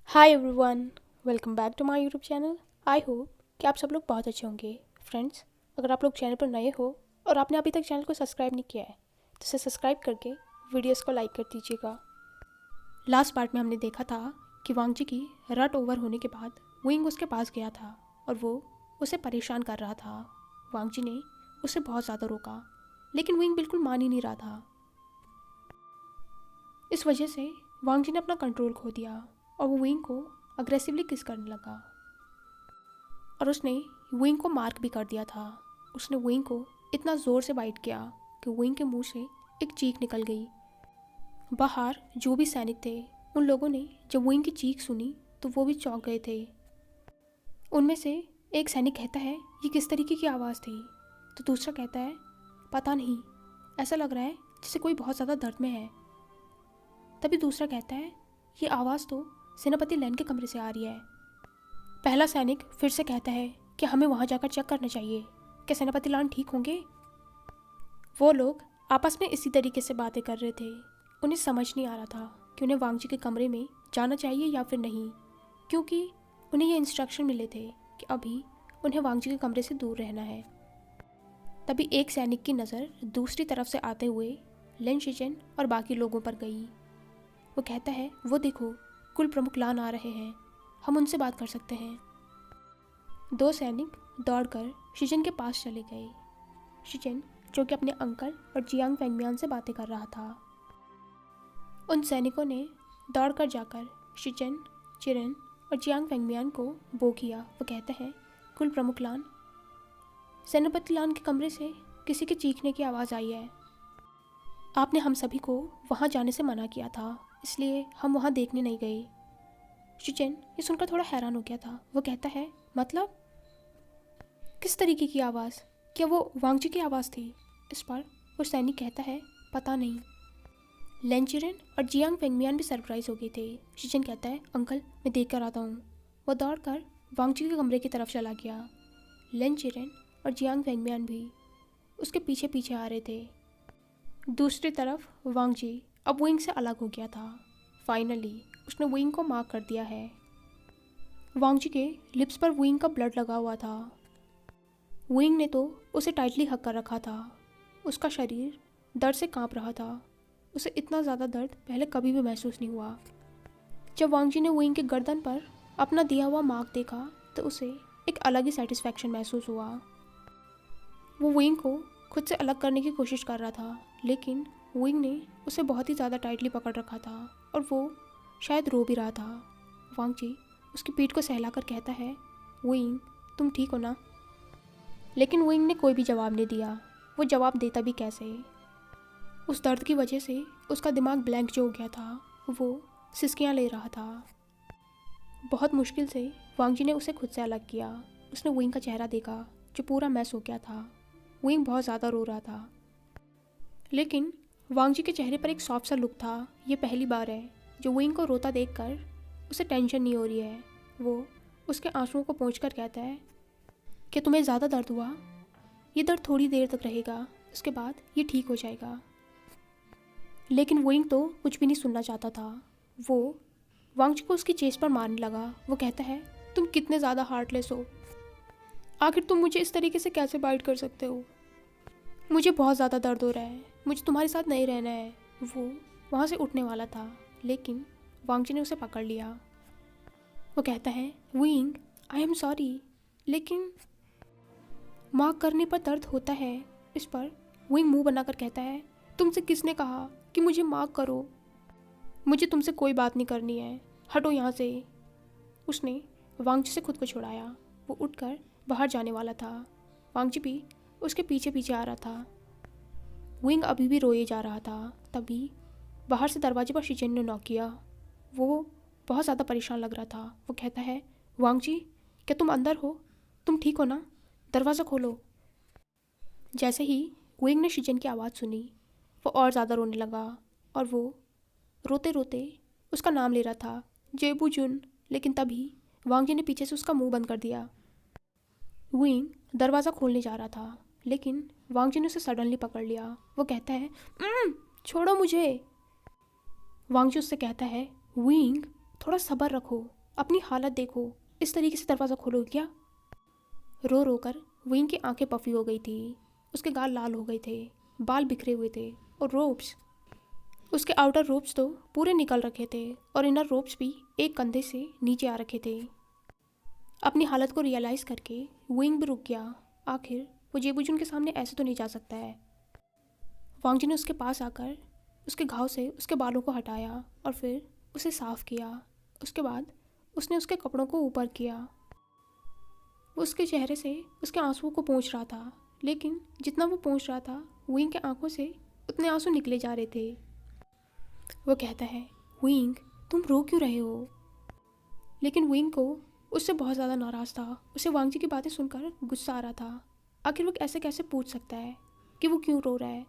Hi everyone, welcome back to my YouTube channel. I hope कि आप सब लोग बहुत अच्छे होंगे। फ्रेंड्स, अगर आप लोग चैनल पर नए हो और आपने अभी तक चैनल को सब्सक्राइब नहीं किया है तो इसे सब्सक्राइब करके वीडियोस को लाइक कर दीजिएगा। लास्ट पार्ट में हमने देखा था कि वांगजी की रट ओवर होने के बाद विंग उसके पास गया था और वो उसे परेशान कर रहा था। वांगजी ने उसे बहुत ज़्यादा रोका लेकिन विंग बिल्कुल मान ही नहीं रहा था। इस वजह से वांगजी ने अपना कंट्रोल खो दिया और वो विंग को अग्रेसिवली किस करने लगा और उसने विंग को मार्क भी कर दिया था। उसने विंग को इतना ज़ोर से बाइट किया कि विंग के मुंह से एक चीख निकल गई। बाहर जो भी सैनिक थे उन लोगों ने जब विंग की चीख सुनी तो वो भी चौंक गए थे। उनमें से एक सैनिक कहता है ये किस तरीके की आवाज़ थी, तो दूसरा कहता है पता नहीं, ऐसा लग रहा है जैसे कोई बहुत ज़्यादा दर्द में है। तभी दूसरा कहता है ये आवाज़ तो सेनापति लैन के कमरे से आ रही है। पहला सैनिक फिर से कहता है कि हमें वहाँ जाकर चेक करना चाहिए, क्या सेनापति लान ठीक होंगे। वो लोग आपस में इसी तरीके से बातें कर रहे थे। उन्हें समझ नहीं आ रहा था कि उन्हें वांगजी के कमरे में जाना चाहिए या फिर नहीं, क्योंकि उन्हें ये इंस्ट्रक्शन मिले थे कि अभी उन्हें वांगजी के कमरे से दूर रहना है। तभी एक सैनिक की नज़र दूसरी तरफ से आते हुए लेन शिचेन और बाकी लोगों पर गई। वो कहता है वो देखो, कुल प्रमुख लान आ रहे हैं, हम उनसे बात कर सकते हैं। दो सैनिक दौड़कर शिचेन के पास चले गए। शिचेन जो कि अपने अंकल और जियांग फेंगमियान से बातें कर रहा था। उन सैनिकों ने दौड़कर जाकर शिचेन, चिरेन और जियांग फेंगमियान को बो किया। वो कहते हैं कुल प्रमुख लान, सेनापति लान के कमरे से किसी के चीखने की आवाज़ आई है। आपने हम सभी को वहाँ जाने से मना किया था, इसलिए हम वहाँ देखने नहीं गए। शिचेन ये सुनकर थोड़ा हैरान हो गया था। वो कहता है मतलब किस तरीके की आवाज़, क्या वो वांगजी की आवाज़ थी? इस पर वो सैनिक कहता है पता नहीं। लेंचिरेन और जियांग फेंगमियान भी सरप्राइज हो गए थे। शिचेन कहता है अंकल मैं देख कर आता हूँ। वो दौड़कर वांगजी के कमरे की तरफ चला गया। लेंचिरेन और जियांग फेंगमियान भी उसके पीछे पीछे आ रहे थे। दूसरी तरफ वांगजी अब विंग से अलग हो गया था। फाइनली उसने विंग को मार्क कर दिया है। वांगजी के लिप्स पर विंग का ब्लड लगा हुआ था। विंग ने तो उसे टाइटली हक कर रखा था। उसका शरीर दर्द से कांप रहा था। उसे इतना ज़्यादा दर्द पहले कभी भी महसूस नहीं हुआ। जब वांगजी ने विंग के गर्दन पर अपना दिया हुआ मार्क देखा तो उसे एक अलग ही सेटिस्फैक्शन महसूस हुआ। वो विंग को खुद से अलग करने की कोशिश कर रहा था, लेकिन विंग ने उसे बहुत ही ज़्यादा टाइटली पकड़ रखा था और वो शायद रो भी रहा था। वांगजी उसकी पीठ को सहलाकर कहता है विंग तुम ठीक हो ना? लेकिन विंग ने कोई भी जवाब नहीं दिया। वो जवाब देता भी कैसे? उस दर्द की वजह से उसका दिमाग ब्लैंक जो हो गया था। वो सिसकियाँ ले रहा था। बहुत मुश्किल से वांगजी ने उसे खुद से अलग किया। उसने विंग का चेहरा देखा जो पूरा मैस हो गया था। विंग बहुत ज़्यादा रो रहा था, लेकिन वांगजी के चेहरे पर एक सॉफ्ट सा लुक था। ये पहली बार है जो विंग को रोता देखकर उसे टेंशन नहीं हो रही है। वो उसके आंसुओं को पोंछकर कहता है कि तुम्हें ज़्यादा दर्द हुआ? ये दर्द थोड़ी देर तक रहेगा, उसके बाद ये ठीक हो जाएगा। लेकिन विंग तो कुछ भी नहीं सुनना चाहता था। वो वांगजी को उसकी चेस्ट पर मारने लगा। वो कहता है तुम कितने ज़्यादा हार्टलेस हो, आखिर तुम मुझे इस तरीके से कैसे बाइट कर सकते हो? मुझे बहुत ज़्यादा दर्द हो रहा है, मुझे तुम्हारे साथ नहीं रहना है। वो वहाँ से उठने वाला था, लेकिन वांगजी ने उसे पकड़ लिया। वो कहता है विंग आई एम सॉरी, लेकिन मार्क करने पर दर्द होता है। इस पर विंग मुंह बनाकर कहता है तुमसे किसने कहा कि मुझे मार्क करो? मुझे तुमसे कोई बात नहीं करनी है, हटो यहाँ से। उसने वांगजी से खुद को छुड़ाया। वो उठकर बाहर जाने वाला था। वांगजी भी उसके पीछे पीछे आ रहा था। विंग अभी भी रोए जा रहा था। तभी बाहर से दरवाजे पर शिचेन ने नॉक किया। वो बहुत ज़्यादा परेशान लग रहा था। वो कहता है वांगजी क्या तुम अंदर हो? तुम ठीक हो ना? दरवाज़ा खोलो। जैसे ही विंग ने शिचेन की आवाज़ सुनी वो और ज़्यादा रोने लगा और वो रोते रोते उसका नाम ले रहा था, जेबू जुन। लेकिन तभी वांगजी ने पीछे से उसका मुंह बंद कर दिया। विंग दरवाज़ा खोलने जा रहा था, लेकिन वांगजी ने उसे सडनली पकड़ लिया। वो कहता है छोड़ो मुझे। वांगजी उससे कहता है विंग थोड़ा सब्र रखो, अपनी हालत देखो, इस तरीके से दरवाज़ा खोलोगे क्या? रो रो कर विंग की आंखें पफी हो गई थी, उसके गाल लाल हो गए थे, बाल बिखरे हुए थे और रोप्स, उसके आउटर रोप्स तो पूरे निकल रखे थे और इनर रोप्स भी एक कंधे से नीचे आ रखे थे। अपनी हालत को रियलाइज़ करके विंग भी रुक गया। आखिर वो जेबुजुन के सामने ऐसे तो नहीं जा सकता है। वांग जी ने उसके पास आकर उसके घाव से उसके बालों को हटाया और फिर उसे साफ़ किया। उसके बाद उसने उसके कपड़ों को ऊपर किया। वो उसके चेहरे से उसके आंसुओं को पोंछ रहा था, लेकिन जितना वो पोंछ रहा था विंग के आंखों से उतने आंसू निकले जा रहे थे। वो कहता है, विंग तुम रो क्यों रहे हो? लेकिन विंग को उससे बहुत ज़्यादा नाराज़ था। उसे वांग जी की बातें सुनकर गुस्सा आ रहा था। आखिर वो ऐसे कैसे पूछ सकता है कि वो क्यों रो रहा है?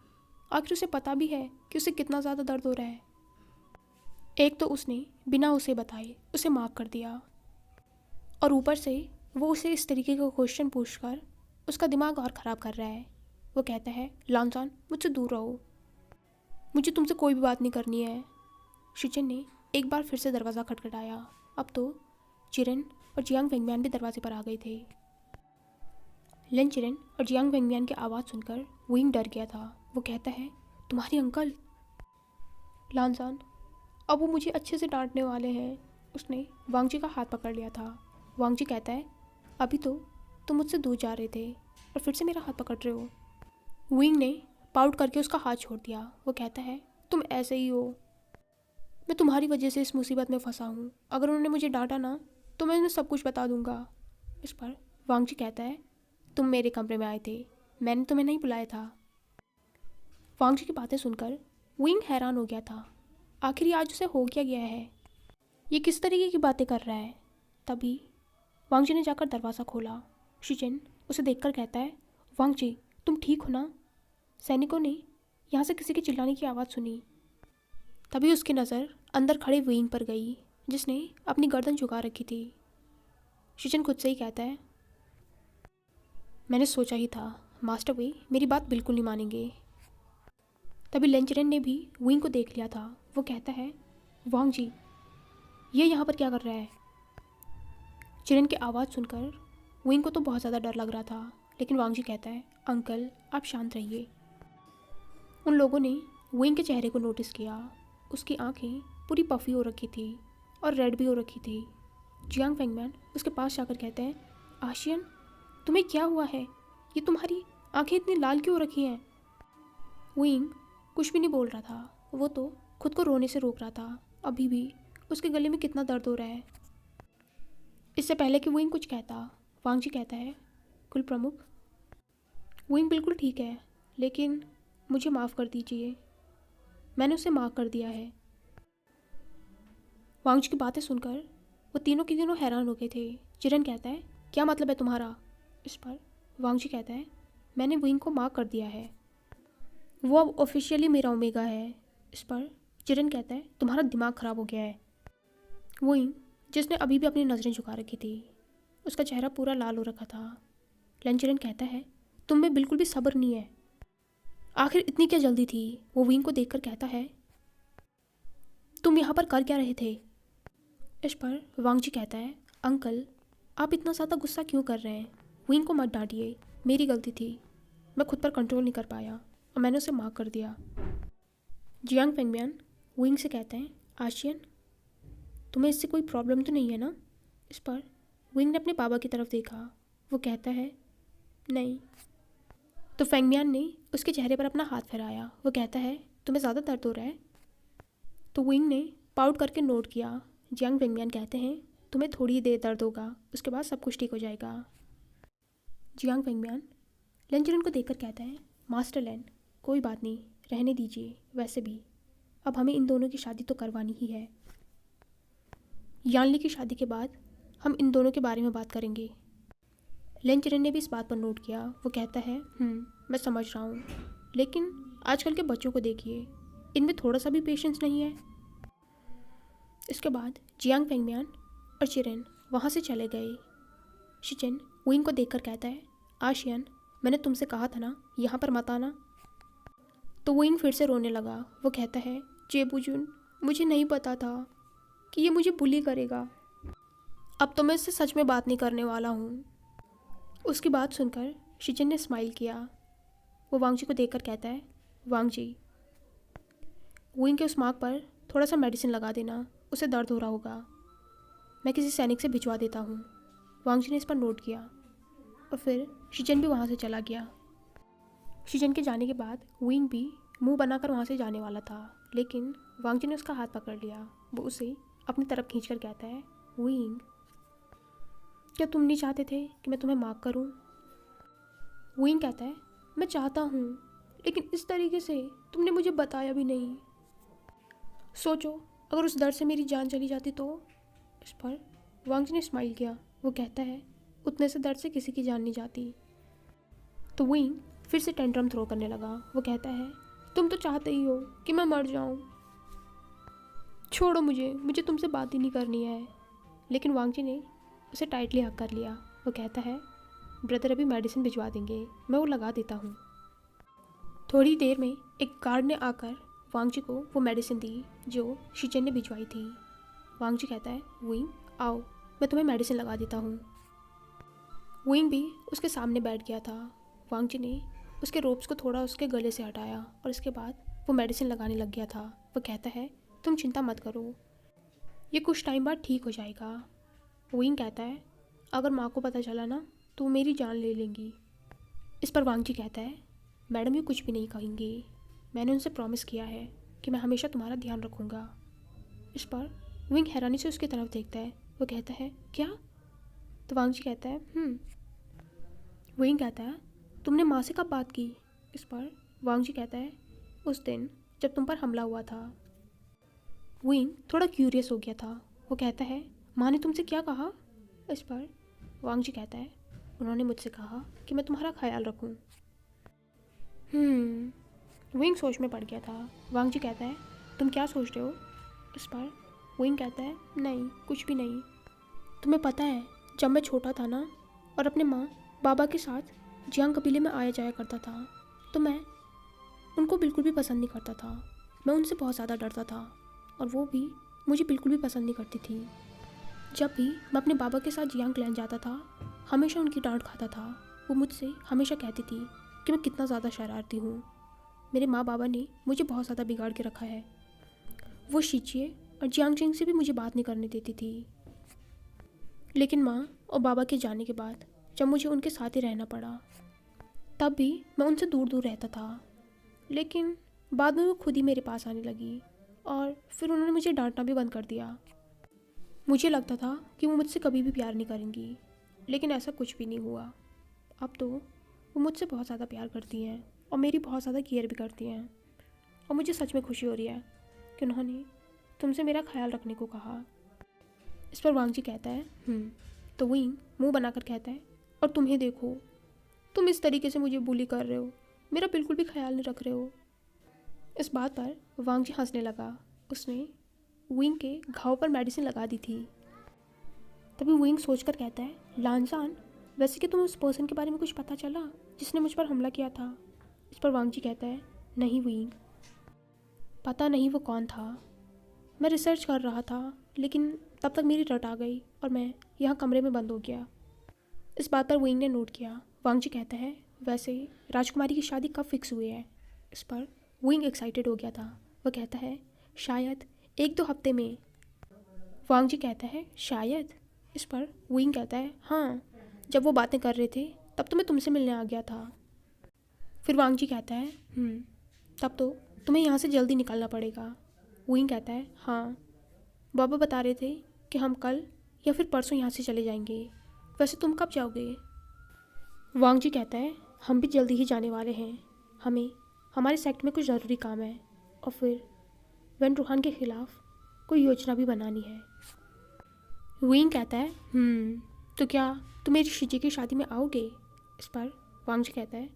आखिर उसे पता भी है कि उसे कितना ज़्यादा दर्द हो रहा है। एक तो उसने बिना उसे बताए उसे माफ़ कर दिया और ऊपर से वो उसे इस तरीके का क्वेश्चन पूछकर उसका दिमाग और ख़राब कर रहा है। वो कहता है, लानजान मुझसे दूर रहो, मुझे तुमसे कोई भी बात नहीं करनी है। शिचिन ने एक बार फिर से दरवाज़ा खटखटाया। अब तो चिरन और जियांग वेंगमियान भी दरवाजे पर आ गए थे। लन चिरन और जियांग वेंगमियान की आवाज़ सुनकर विंग डर गया था। वो कहता है, तुम्हारे अंकल? लानजान, अब वो मुझे अच्छे से डांटने वाले हैं। उसने वांग जी का हाथ पकड़ लिया था। वांग जी कहता है, अभी तो तुम मुझसे दूर जा रहे थे और फिर से मेरा हाथ पकड़ रहे हो। विंग ने पाउट करके उसका हाथ छोड़ दिया। वो कहता है, तुम ऐसे ही हो, मैं तुम्हारी वजह से इस मुसीबत में फंसा हूँ। अगर उन्होंने मुझे डांटा ना तो मैं उन्हें सब कुछ बता दूंगा। इस पर वांग जी कहता है, तुम मेरे कमरे में आए थे, मैंने तुम्हें नहीं बुलाया था। वांग जी की बातें सुनकर विंग हैरान हो गया था। आखिर ये आज उसे हो क्या गया है? ये किस तरीके की बातें कर रहा है? तभी वांग जी ने जाकर दरवाज़ा खोला। शिचिन उसे देखकर कहता है, वांग जी तुम ठीक हो ना? सैनिकों ने यहाँ से किसी के चिल्लाने की आवाज़ सुनी। तभी उसकी नज़र अंदर खड़े विंग पर गई, जिसने अपनी गर्दन झुका रखी थी। शिचिन खुद से ही कहता है, मैंने सोचा ही था मास्टर वे मेरी बात बिल्कुल नहीं मानेंगे। तभी लेंचरेन ने भी विंग को देख लिया था। वो कहता है, वांग जी ये यहाँ पर क्या कर रहा है? चिरन की आवाज़ सुनकर विंग को तो बहुत ज़्यादा डर लग रहा था, लेकिन वांग जी कहता है, अंकल आप शांत रहिए। उन लोगों ने विंग के चेहरे को नोटिस किया। उसकी आंखें पूरी पफी हो रखी थी और रेड भी हो रखी थी। जियांग वेंगमैन उसके पास जाकर कहते हैं, आशियन तुम्हें क्या हुआ है? ये तुम्हारी आंखें इतनी लाल क्यों हो रखी हैं? विंग कुछ भी नहीं बोल रहा था। वो तो खुद को रोने से रोक रहा था। अभी भी उसके गले में कितना दर्द हो रहा है। इससे पहले कि विंग कुछ कहता, वांग जी कहता है, कुल प्रमुख विंग बिल्कुल ठीक है, लेकिन मुझे माफ़ कर दीजिए, मैंने उसे माफ़ कर दिया है। वांग जी की बातें सुनकर वो तीनों के तीनों हैरान हो गए थे। चिरन कहता है, क्या मतलब है तुम्हारा? इस पर वांग जी कहता है, मैंने विंग को माफ़ कर दिया है, वो अब ऑफिशियली मेरा ओमेगा है। इस पर चिरन कहता है, तुम्हारा दिमाग ख़राब हो गया है। विंग जिसने अभी भी अपनी नज़रें झुका रखी थी, उसका चेहरा पूरा लाल हो रखा था। लेंचिरन कहता है, तुम में बिल्कुल भी सब्र नहीं है, आखिर इतनी क्या जल्दी थी? वो विंग को देखकर कहता है, तुम यहाँ पर कर क्या रहे थे? इस पर वांग जी कहता है, अंकल आप इतना ज़्यादा गुस्सा क्यों कर रहे हैं? विंग को मत डांटिए, मेरी गलती थी, मैं खुद पर कंट्रोल नहीं कर पाया और मैंने उसे माफ़ कर दिया। जियांग वेंगमियान विंग से कहते हैं, आशियन तुम्हें इससे कोई प्रॉब्लम तो नहीं है ना? इस पर विंग ने अपने पापा की तरफ देखा। वो कहता है, नहीं। तो फेंगमियान ने उसके चेहरे पर अपना हाथ फहराया। वो कहता है, तुम्हें ज़्यादा दर्द हो रहा है? तो विंग ने पाउट करके नोट किया। जियांग वेंगमियान कहते हैं, तुम्हें थोड़ी देर दर्द होगा, उसके बाद सब कुछ ठीक हो जाएगा। जियांग वेंगमियान लेंचरन को देखकर कहता है, मास्टर लैन कोई बात नहीं, रहने दीजिए, वैसे भी अब हमें इन दोनों की शादी तो करवानी ही है। यानली की शादी के बाद हम इन दोनों के बारे में बात करेंगे। लेंचरन ने भी इस बात पर नोट किया। वो कहता है, मैं समझ रहा हूँ, लेकिन आजकल के बच्चों को देखिए, इनमें थोड़ा सा भी पेशेंस नहीं है। इसके बाद जियांग फेंगमियान और चिरेन वहाँ से चले गए। शिचिन विंग को देखकर कहता है, आशियन मैंने तुमसे कहा था ना यहाँ पर मत आना। तो विंग फिर से रोने लगा। वो कहता है, जेबुजुन मुझे नहीं पता था कि ये मुझे बुली करेगा। अब तो मैं इससे सच में बात नहीं करने वाला हूँ। उसकी बात सुनकर शीजन ने स्माइल किया। वो वांगजी को देखकर कहता है, वांगजी, वुइंग के उस मार्क पर थोड़ा सा मेडिसिन लगा देना, उसे दर्द हो रहा होगा। मैं किसी सैनिक से भिजवा देता हूँ। वांगजी ने इस पर नोट किया और फिर शीजन भी वहाँ से चला गया। शीजन के जाने के बाद वुइंग भी मुंह बनाकर वहाँ से जाने वाला था, लेकिन वांगजी ने उसका हाथ पकड़ लिया। वो उसे अपनी तरफ खींचकर कहता है, वुइंग, क्या तुम नहीं चाहते थे कि मैं तुम्हें मार्क करूं? वुइंग कहता है, मैं चाहता हूं, लेकिन इस तरीके से तुमने मुझे बताया भी नहीं। सोचो, अगर उस दर्द से मेरी जान चली जाती तो। इस पर वांगजी ने स्माइल किया। वो कहता है, उतने से दर्द से किसी की जान नहीं जाती। तो वुइंग फिर से टेंट्रम थ्रो करने लगा। वो कहता है, तुम तो चाहते ही हो कि मैं मर जाऊं। छोड़ो मुझे तुमसे बात ही नहीं करनी है। लेकिन वांगजी ने उसे टाइटली हक कर लिया। वो कहता है, ब्रदर अभी मेडिसिन भिजवा देंगे, मैं वो लगा देता हूँ। थोड़ी देर में एक गार्ड ने आकर वांगजी को वो मेडिसिन दी जो शीजन ने भिजवाई थी। वांगजी कहता है, वुइंग आओ, मैं तुम्हें मेडिसिन लगा देता हूँ। वुइंग भी उसके सामने बैठ गया था। वांगजी ने उसके रोप्स को थोड़ा उसके गले से हटाया और इसके बाद वो मेडिसिन लगाने लग गया था। वो कहता है, तुम चिंता मत करो, ये कुछ टाइम बाद ठीक हो जाएगा। वुइंग कहता है, अगर माँ को पता चला ना तो वो मेरी जान ले लेंगी। इस पर वांगजी कहता है, मैडम ये कुछ भी नहीं कहेंगी, मैंने उनसे प्रॉमिस किया है कि मैं हमेशा तुम्हारा ध्यान रखूँगा। इस पर वुइंग हैरानी से उसकी तरफ देखता है। वो कहता है, क्या? तो वांगजी कहता है, वुइंग कहता है, तुमने माँ से कब बात की? इस पर वांगजी कहता है, उस दिन जब तुम पर हमला हुआ था। वुइंग थोड़ा क्यूरियस हो गया था। वो कहता है, माँ ने तुमसे क्या कहा? इस पर वांगजी कहता है, उन्होंने मुझसे कहा कि मैं तुम्हारा ख्याल रखूं। वुइंग सोच में पड़ गया था। वांगजी कहता है, तुम क्या सोच रहे हो? इस पर वुइंग कहता है, नहीं कुछ भी नहीं। तुम्हें पता है, जब मैं छोटा था ना और अपने माँ बाबा के साथ जियांग कबीले में आया जाया करता था, तो मैं उनको बिल्कुल भी पसंद नहीं करता था। मैं उनसे बहुत ज़्यादा डरता था और वो भी मुझे बिल्कुल भी पसंद नहीं करती थी। जब भी मैं अपने बाबा के साथ जियांग क्लैन जाता था, हमेशा उनकी डांट खाता था। वो मुझसे हमेशा कहती थी कि मैं कितना ज़्यादा शरारती हूँ। मेरे माँ बाबा ने मुझे बहुत ज़्यादा बिगाड़ के रखा है। वो शीचिए और जियांगजिंग से भी मुझे बात नहीं करने देती थी। लेकिन माँ और बाबा के जाने के बाद जब मुझे उनके साथ ही रहना पड़ा, तब भी मैं उनसे दूर दूर रहता था। लेकिन बाद में वो खुद ही मेरे पास आने लगी और फिर उन्होंने मुझे डांटना भी बंद कर दिया। मुझे लगता था कि वो मुझसे कभी भी प्यार नहीं करेंगी, लेकिन ऐसा कुछ भी नहीं हुआ। अब तो वो मुझसे बहुत ज़्यादा प्यार करती हैं और मेरी बहुत ज़्यादा केयर भी करती हैं। और मुझे सच में खुशी हो रही है कि उन्होंने तुमसे मेरा ख्याल रखने को कहा। इस पर वांगजी कहता है, तो वुइंग मुंह बनाकर कहता है, और तुम्हें देखो, तुम इस तरीके से मुझे बुली कर रहे हो, मेरा बिल्कुल भी ख्याल नहीं रख रहे हो। इस बात पर वांगजी हंसने लगा। उसने वुइंग के घाव पर मेडिसिन लगा दी थी। तभी वुइंग सोचकर कहता है, लानजान, वैसे कि तुम्हें उस पर्सन के बारे में कुछ पता चला जिसने मुझ पर हमला किया था? इस पर वांगजी कहता है, नहीं वुइंग, पता नहीं वो कौन था। मैं रिसर्च कर रहा था, लेकिन तब तक मेरी रट आ गई और मैं यहाँ कमरे में बंद हो गया। इस बात पर वुइंग ने नोट किया। वांगजी कहता है, वैसे राजकुमारी की शादी कब फिक्स हुई है? इस पर वुइंग एक्साइटेड हो गया था। वह कहता है, शायद 1-2 हफ्ते में। वांगजी कहता है, शायद? इस पर वुइंग कहता है, हाँ, जब वो बातें कर रहे थे तब तो मैं तुमसे मिलने आ गया था। फिर वांगजी कहता है, तब तो तुम्हें यहाँ से जल्दी निकलना पड़ेगा। वुइंग कहता है, हाँ, बाबा बता रहे थे कि हम कल या फिर परसों यहाँ से चले जाएंगे। वैसे तुम कब जाओगे? वांगजी कहता है, हम भी जल्दी ही जाने वाले हैं। हमें हमारे सेक्ट में कुछ ज़रूरी काम है और फिर वेन रूहान के ख़िलाफ़ कोई योजना भी बनानी है। वुइंग कहता है, तो क्या तुम मेरी शीजी की शादी में आओगे? इस पर वांगजी कहता है,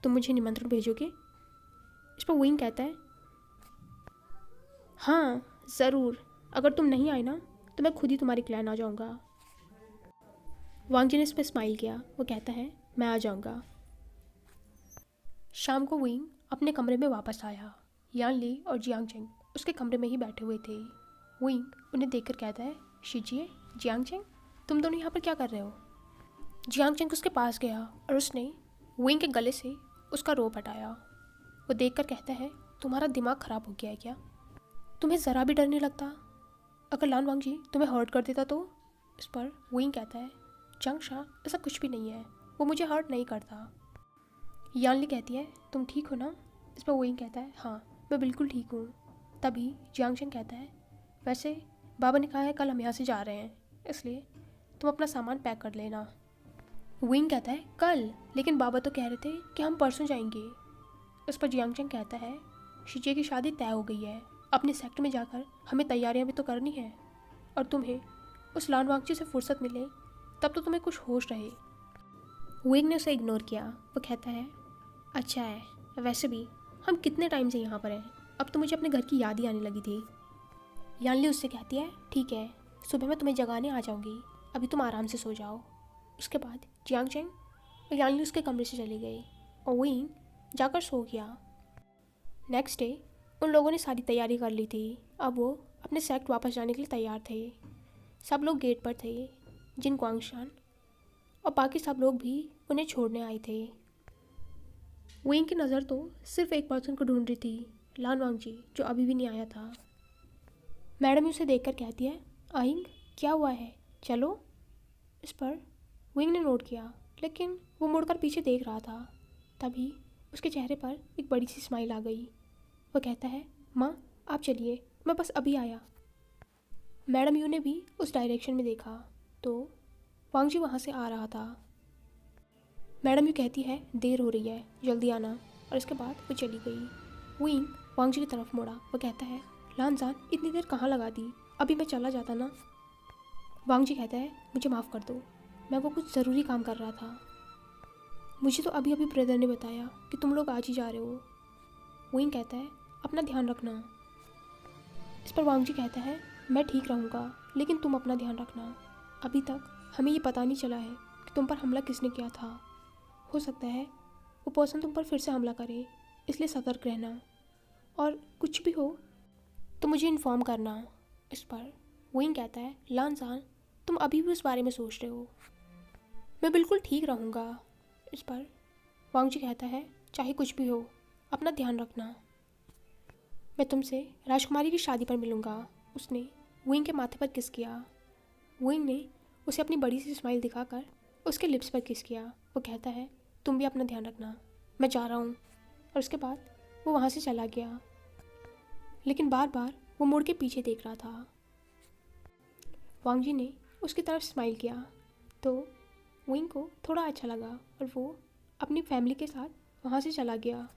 तुम मुझे निमंत्रण भेजोगे? इस पर वुइंग कहता है, हाँ ज़रूर, अगर तुम नहीं आए ना तो मैं खुद ही तुम्हारी क्लैन आ जाऊँगा। वांगजी ने इस पर स्माइल किया। वो कहता है, मैं आ जाऊँगा। शाम को वुइंग अपने कमरे में वापस आया। यान ली और जियांगजेंग उसके कमरे में ही बैठे हुए थे। वुइंग उन्हें देखकर कहता है, शीजिए, जियांगजेंग, तुम दोनों यहाँ पर क्या कर रहे हो? जियांग चंग उसके पास गया और उसने विंग के गले से उसका रोप हटाया। वो देखकर कहता है, तुम्हारा दिमाग ख़राब हो गया है क्या? तुम्हें ज़रा भी डर नहीं लगता? अगर लान वांगजी तुम्हें हर्ट कर देता तो? इस पर विंग कहता है, चंगशा ऐसा कुछ भी नहीं है, वो मुझे हर्ट नहीं करता। यानली कहती है, तुम ठीक हो ना? इस पर विंग कहता है, हाँ मैं बिल्कुल ठीक हूँ। तभी जियांगशेन कहता है, वैसे बाबा ने कहा है कल हम यहाँ से जा रहे हैं, इसलिए तुम अपना सामान पैक कर लेना। विंग कहता है, कल? लेकिन बाबा तो कह रहे थे कि हम परसों जाएंगे। उस पर जियांगशेन कहता है, शिजे की शादी तय हो गई है, अपने सेक्टर में जाकर हमें तैयारियां भी तो करनी है, और तुम्हें उस लान वांगची से फुर्सत मिले तब तो तुम्हें कुछ होश रहे। विंग ने उसे इग्नोर किया। वो कहता है, अच्छा है, वैसे भी हम कितने टाइम से यहाँ पर हैं, अब तो मुझे अपने घर की याद ही आने लगी थी। यानली उससे कहती है, ठीक है, सुबह मैं तुम्हें जगाने आ जाऊँगी, अभी तुम आराम से सो जाओ। उसके बाद जियांगशेन और यानली उसके कमरे से चली गई और विंग जाकर सो गया। नेक्स्ट डे उन लोगों ने सारी तैयारी कर ली थी। अब वो अपने सेक्ट वापस जाने के लिए तैयार थे। सब लोग गेट पर थे, जिन ग्वांगशान और बाकी सब लोग भी उन्हें छोड़ने आए थे। विंग की नज़र तो सिर्फ एक पर्सन को ढूंढ रही थी, लान वांगजी, जो अभी भी नहीं आया था। मैडम उसे देखकर कहती है, आइंग क्या हुआ है, चलो। इस पर विंग ने नोट किया, लेकिन वो मुड़कर पीछे देख रहा था। तभी उसके चेहरे पर एक बड़ी सी स्माइल आ गई। वो कहता है, माँ आप चलिए, मैं बस अभी आया। मैडम यू ने भी उस डायरेक्शन में देखा तो वांगजी वहाँ से आ रहा था। मैडम यू कहती है, देर हो रही है, जल्दी आना, और इसके बाद वो चली गई। विंग वांगजी की तरफ मुड़ा। वो कहता है, लानजान इतनी देर कहाँ लगा दी, अभी मैं चला जाता ना। वांगजी कहता है, मुझे माफ़ कर दो, मैं वो कुछ ज़रूरी काम कर रहा था। मुझे तो अभी अभी ब्रदर ने बताया कि तुम लोग आज ही जा रहे हो। विंग कहता है, अपना ध्यान रखना। इस पर वांगजी कहता है, मैं ठीक रहूँगा, लेकिन तुम अपना ध्यान रखना। अभी तक हमें ये पता नहीं चला है कि तुम पर हमला किसने किया था। हो सकता है वो पर्सन तुम पर फिर से हमला करे, इसलिए सतर्क रहना, और कुछ भी हो तो मुझे इन्फॉर्म करना। इस पर विंग कहता है, लानजान तुम अभी भी उस बारे में सोच रहे हो, मैं बिल्कुल ठीक रहूँगा। इस पर वांगजी कहता है, चाहे कुछ भी हो, अपना ध्यान रखना। मैं तुमसे राजकुमारी की शादी पर मिलूँगा। उसने विंग के माथे पर किस किया। विंग ने उसे अपनी बड़ी सी स्माइल दिखाकर उसके लिप्स पर किस किया। वो कहता है, तुम भी अपना ध्यान रखना, मैं जा रहा हूँ। और उसके बाद वो वहाँ से चला गया, लेकिन बार बार वो मुड़ के पीछे देख रहा था। वांगजी ने उसकी तरफ स्माइल किया तो विंग को थोड़ा अच्छा लगा और वो अपनी फैमिली के साथ वहाँ से चला गया।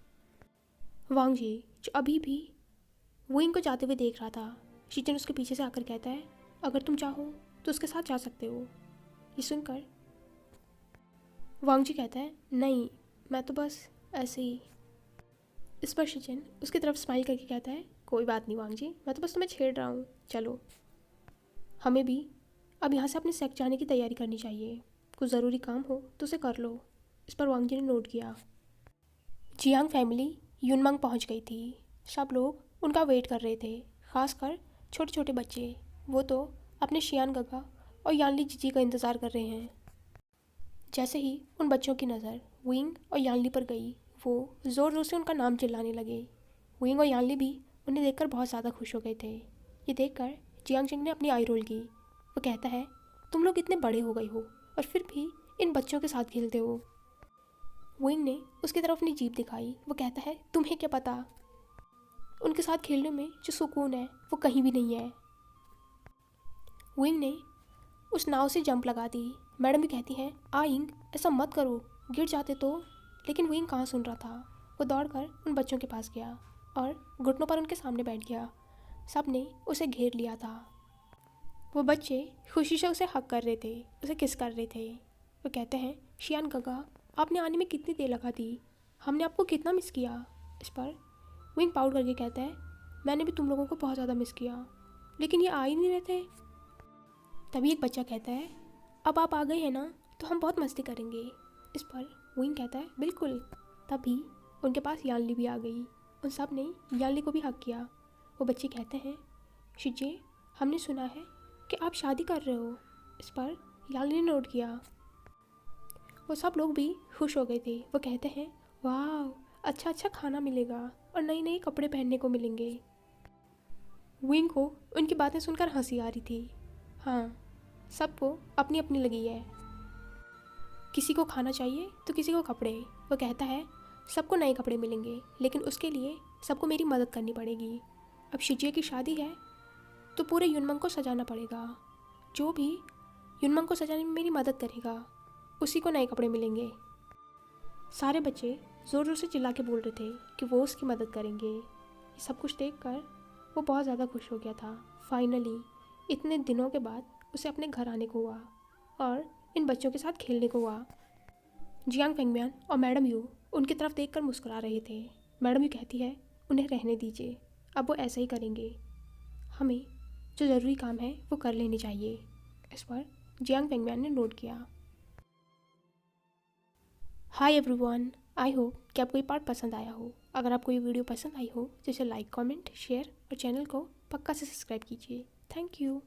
वांगजी जो अभी भी विंग को जाते हुए देख रहा था, शीचन उसके पीछे से आकर कहता है, अगर तुम चाहो तो उसके साथ जा सकते हो। ये सुनकर वांगजी कहता है, नहीं, मैं तो बस ऐसे ही। इस पर शीचन उसकी तरफ स्माइल करके कहता है, कोई बात नहीं वांगजी, मैं तो बस तुम्हें छेड़ रहा हूँ, चलो। हमें भी अब यहाँ से अपने सेक्ट जाने की तैयारी करनी चाहिए, कुछ ज़रूरी काम हो तो उसे कर लो। इस पर वांगजी ने नोट किया। जियांग फैमिली यूनमंग पहुँच गई थी। सब लोग उनका वेट कर रहे थे, खासकर छोटे छोटे बच्चे। वो तो अपने शियान गगा और यानली जीजी का इंतज़ार कर रहे हैं। जैसे ही उन बच्चों की नज़र विंग और यानली पर गई, वो ज़ोर ज़ोर से उनका नाम चिल्लाने लगे। विंग और यानली भी उन्हें देखकर बहुत ज़्यादा खुश हो गए थे। ये देखकर जियांग चंग ने अपनी आई रोल की। वो कहता है, तुम लोग इतने बड़े हो गए हो और फिर भी इन बच्चों के साथ खेलते हो। विंग ने उसकी तरफ अपनी जीभ दिखाई। वो कहता है, तुम्हें क्या पता, उनके साथ खेलने में जो सुकून है वो कहीं भी नहीं है। विंग ने उस नाव से जंप लगा दी। मैडम भी कहती है, आइंग ऐसा मत करो, गिर जाते तो। लेकिन विंग कहाँ सुन रहा था। वो दौड़कर उन बच्चों के पास गया और घुटनों पर उनके सामने बैठ गया। सब ने उसे घेर लिया था। वो बच्चे खुशी से उसे हक कर रहे थे, उसे किस कर रहे थे। वो कहते हैं, शियान गगा, आपने आने में कितनी देर लगा दी, हमने आपको कितना मिस किया। इस पर विंग पाउट करके कहता है, मैंने भी तुम लोगों को बहुत ज़्यादा मिस किया, लेकिन ये आ ही नहीं रहे थे। तभी एक बच्चा कहता है, अब आप आ गए हैं ना तो हम बहुत मस्ती करेंगे। इस पर विंग कहता है, बिल्कुल। तभी उनके पास यानली भी आ गई। उन सब ने यानली को भी हक किया। वो बच्चे कहते हैं, शिजे, हमने सुना है कि आप शादी कर रहे हो। इस पर याली ने नोट किया। वो सब लोग भी खुश हो गए थे। वो कहते हैं, वाह, अच्छा अच्छा खाना मिलेगा और नए नए कपड़े पहनने को मिलेंगे। विंग को उनकी बातें सुनकर हंसी आ रही थी। हाँ, सबको अपनी अपनी लगी है। किसी को खाना चाहिए तो किसी को कपड़े। वो कहता है, सबको नए कपड़े मिलेंगे, लेकिन उसके लिए सबको मेरी मदद करनी पड़ेगी। अब शिजिए की शादी है तो पूरे युनमंग को सजाना पड़ेगा। जो भी युनमंग को सजाने में मेरी मदद करेगा उसी को नए कपड़े मिलेंगे। सारे बच्चे ज़ोर ज़ोर से चिल्ला के बोल रहे थे कि वो उसकी मदद करेंगे। ये सब कुछ देखकर वो बहुत ज़्यादा खुश हो गया था। फाइनली इतने दिनों के बाद उसे अपने घर आने को हुआ और इन बच्चों के साथ खेलने को हुआ। जियांग फेंगमियान और मैडम यू उनकी तरफ देखकर मुस्कुरा रहे थे। मैडम यू कहती है, उन्हें रहने दीजिए, अब वो ऐसा ही करेंगे। हमें जो ज़रूरी काम है वो कर लेने चाहिए। इस पर जियांग फेंगमियान ने नोट किया। हाय एवरीवन, आई होप कि आपको ये पार्ट पसंद आया हो। अगर आपको ये वीडियो पसंद आई हो तो इसे लाइक, कमेंट, शेयर और चैनल को पक्का से सब्सक्राइब कीजिए। Thank you.